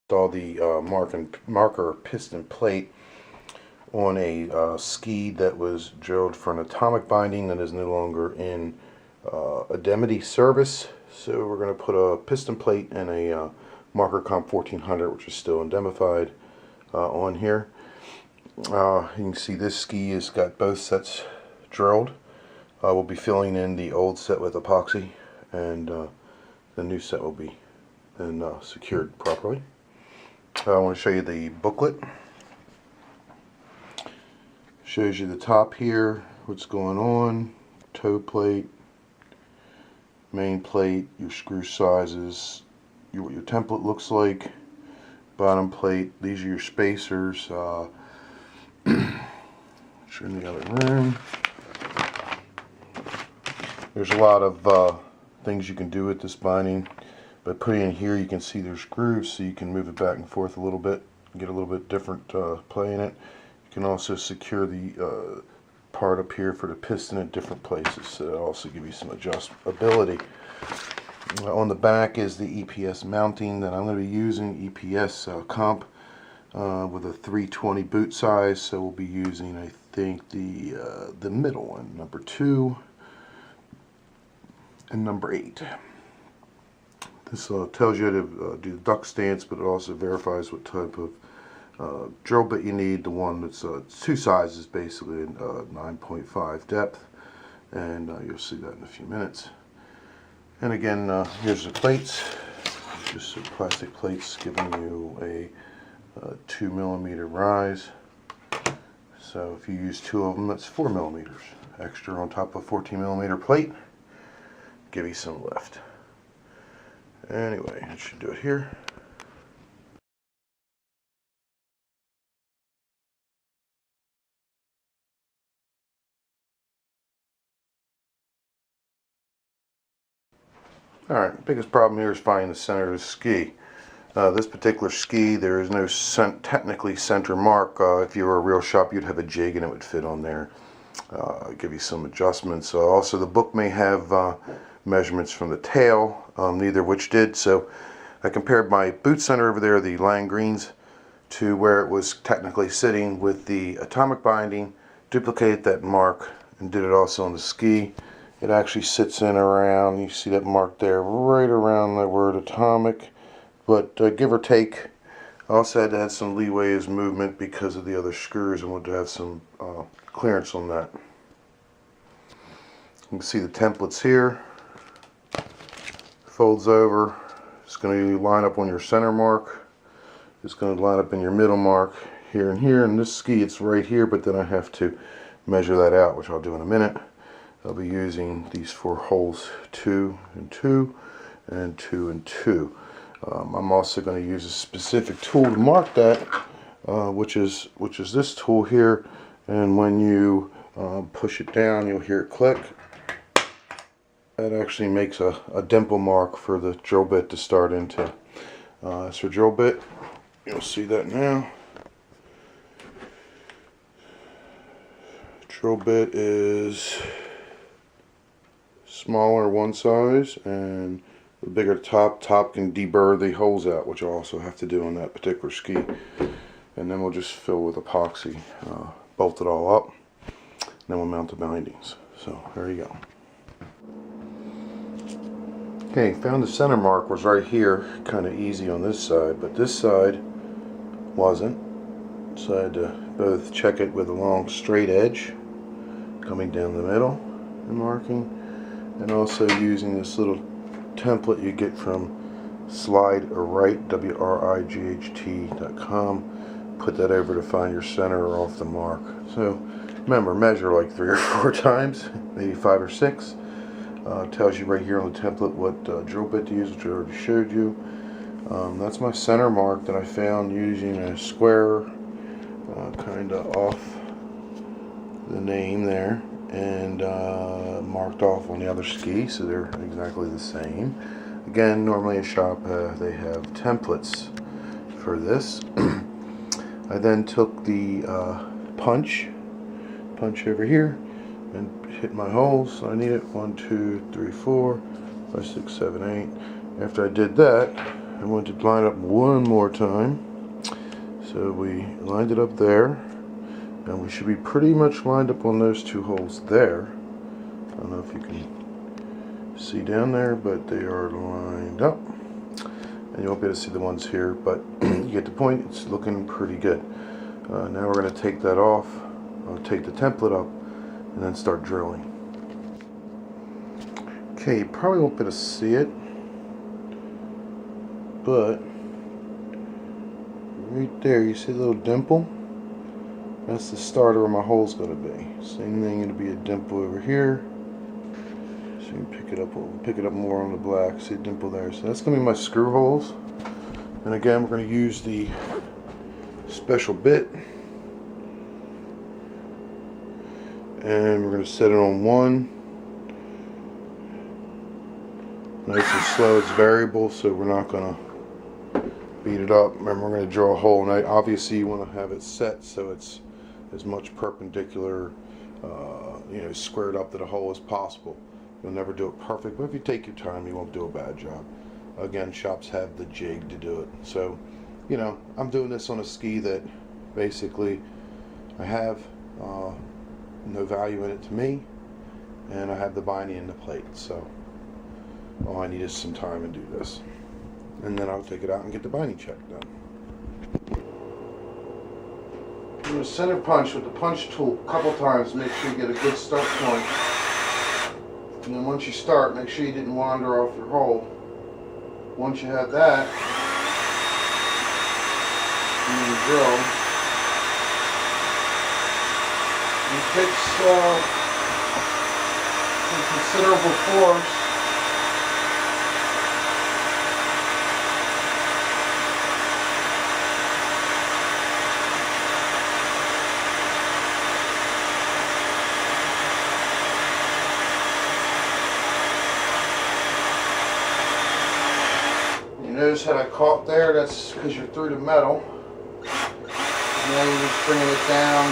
Saw the marker piston plate on a ski that was drilled for an atomic binding that is no longer in indemnity service. So we're going to put a piston plate and a marker comp 1400, which is still indemnified, on here. You can see this ski has got both sets drilled. We'll be filling in the old set with epoxy, and the new set will be then secured properly. I want to show you the booklet. Shows you the top here, what's going on, toe plate, main plate, your screw sizes, what your template looks like, bottom plate. These are your spacers. Show in the other room. There's a lot of things you can do with this binding. By putting in here, you can see there's grooves, so you can move it back and forth a little bit, get a little bit different play in it. You can also secure the part up here for the piston at different places, so it'll also give you some adjustability. On the back is the EPS mounting that I'm going to be using, EPS comp with a 320 boot size, so we'll be using, I think, the middle one, number 2 and number 8. This tells you how to do the duck stance, but it also verifies what type of drill bit you need. The one that's 2 sizes, basically, 9.5 depth, and you'll see that in a few minutes. And again, here's the plates. Just some plastic plates giving you a 2 millimeter rise. So if you use 2 of them, that's 4 millimeters extra on top of a 14 millimeter plate. Give you some lift. Anyway, I should do it here. Alright, biggest problem here is finding the center of the ski. This particular ski, there is no technically center mark. If you were a real shop, you'd have a jig and it would fit on there. Give you some adjustments. Also, the book may have measurements from the tail, neither of which did. So I compared my boot center over there, the lime greens, to where it was technically sitting with the atomic binding, duplicated that mark, and did it also on the ski. It actually sits in around, you see that mark there, right around the word atomic, but give or take. I also had to add some leeway as movement because of the other screws, and wanted to have some clearance on that. You can see the templates here. Folds over. It's going to line up on your center mark. It's going to line up in your middle mark here and here. And this ski, it's right here, but then I have to measure that out, which I'll do in a minute. I'll be using these 4 holes, 2 and 2 and 2 and 2. I'm also going to use a specific tool to mark that, which is this tool here. And when you push it down, you'll hear it click. That actually makes a dimple mark for the drill bit to start into. As for drill bit, you'll see that now. Drill bit is smaller one size, and the bigger top can deburr the holes out, which I'll also have to do on that particular ski. And then we'll just fill with epoxy, bolt it all up, and then we'll mount the bindings. So there you go. Okay, found the center mark was right here, kind of easy on this side, but this side wasn't. So I had to both check it with a long straight edge coming down the middle and marking, and also using this little template you get from SlideRight, WRIGHT.com. Put that over to find your center or off the mark. So remember, measure like 3 or 4 times, maybe 5 or 6. Tells you right here on the template what drill bit to use, which I already showed you. That's my center mark that I found using a square kind of off the name there, and marked off on the other ski, so they're exactly the same. Again, normally a shop they have templates for this. I then took the punch over here and hit my holes. I need it 1, 2, 3, 4, 5, 6, 7, 8. After I did that, I want to line it up one more time. So we lined it up there, and we should be pretty much lined up on those two holes there. I don't know if you can see down there, but they are lined up. And you won't be able to see the ones here, but you get the point. It's looking pretty good. Now we're going to take that off, take the template up, and then start drilling. Okay, you probably won't be able to see it, but right there, you see a little dimple? That's the starter where my hole's going to be. Same thing, it'll be a dimple over here. So you can pick it up more on the black. See a dimple there. So that's going to be my screw holes. And again, we're going to use the special bit. And we're going to set it on 1. Nice and slow. It's variable, so we're not going to beat it up. Remember, we're going to drill a hole. Now, obviously, you want to have it set so it's as much perpendicular, squared up to the hole as possible. You'll never do it perfect, but if you take your time, you won't do a bad job. Again, shops have the jig to do it. So, I'm doing this on a ski that basically I have no value in it to me, and I have the binding and the plate. So all I need is some time to do this, and then I'll take it out and get the binding check done. Do a center punch with the punch tool a couple times. Make sure you get a good start point. And then once you start, make sure you didn't wander off your hole. Once you have that, you drill. It takes some considerable force. Notice how I caught there? That's because you're through the metal. And now you're just bringing it down.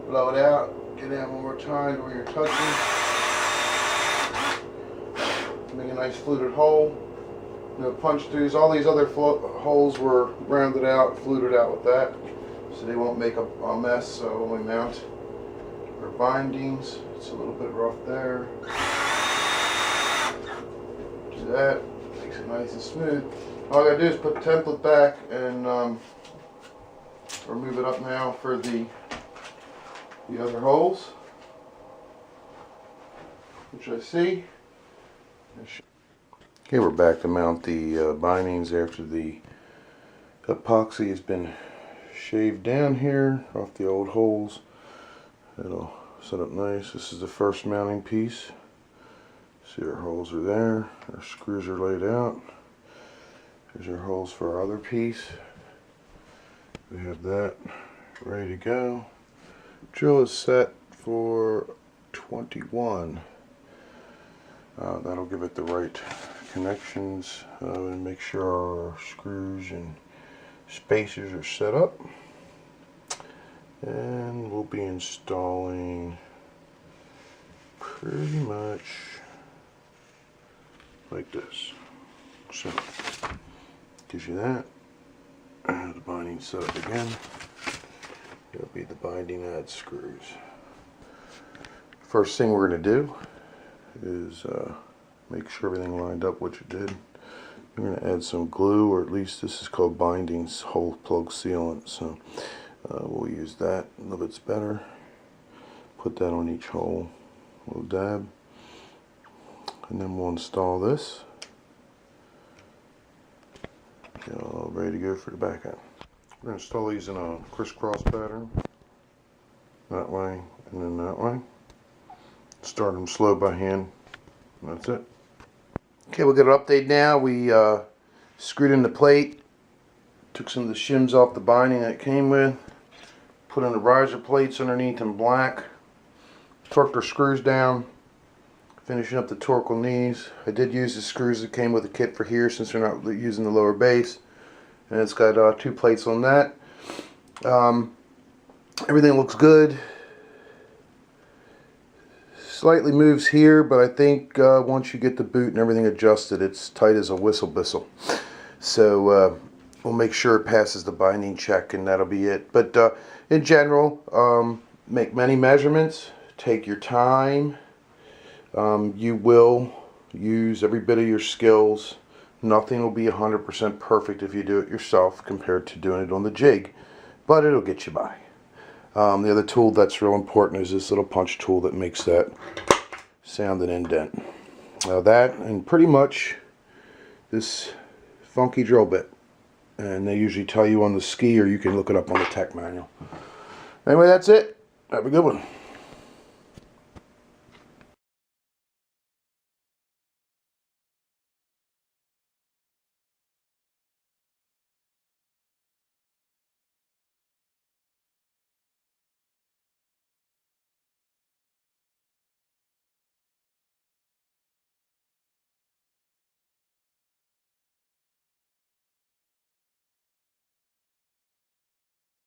Blow it out. Get in one more time where you're touching. Make a nice fluted hole. Punch throughs. All these other holes were rounded out, fluted out with that, so they won't make a mess. So when we mount our bindings, it's a little bit rough there. That makes it nice and smooth. All I gotta do is put the template back and remove it up now for the other holes, which I see. Okay, we're back to mount the bindings after the epoxy has been shaved down here off the old holes. It'll set up nice. This is the first mounting piece. See, our holes are there, our screws are laid out. Here's our holes for our other piece. We have that ready to go. Drill is set for 21. That'll give it the right connections and make sure our screws and spacers are set up. And we'll be installing pretty much like this. So gives you that. The binding set up again. It'll be the binding add screws. First thing we're going to do is make sure everything lined up, which it did. We're going to add some glue, or at least this is called bindings hole plug sealant. So we'll use that a little bit better. Put that on each hole, a little dab. And then we'll install this. Get all ready to go for the back end. We're going to install these in a crisscross pattern. That way and then that way. Start them slow by hand. That's it. Okay, we'll get an update now. We screwed in the plate. Took some of the shims off the binding that it came with. Put in the riser plates underneath in black. Torqued our screws down. Finishing up the torque on these. I did use the screws that came with the kit for here since we're not using the lower base. And it's got 2 plates on that. Everything looks good. slightly moves here, but I think once you get the boot and everything adjusted, it's tight as a whistle bistle. So we'll make sure it passes the binding check, and that'll be it. But in general, make many measurements, take your time. You will use every bit of your skills. Nothing will be 100% perfect if you do it yourself compared to doing it on the jig, but it'll get you by. The other tool that's real important is this little punch tool that makes that sound and indent. That and pretty much this funky drill bit. And they usually tell you on the ski, or you can look it up on the tech manual. Anyway, that's it. Have a good one.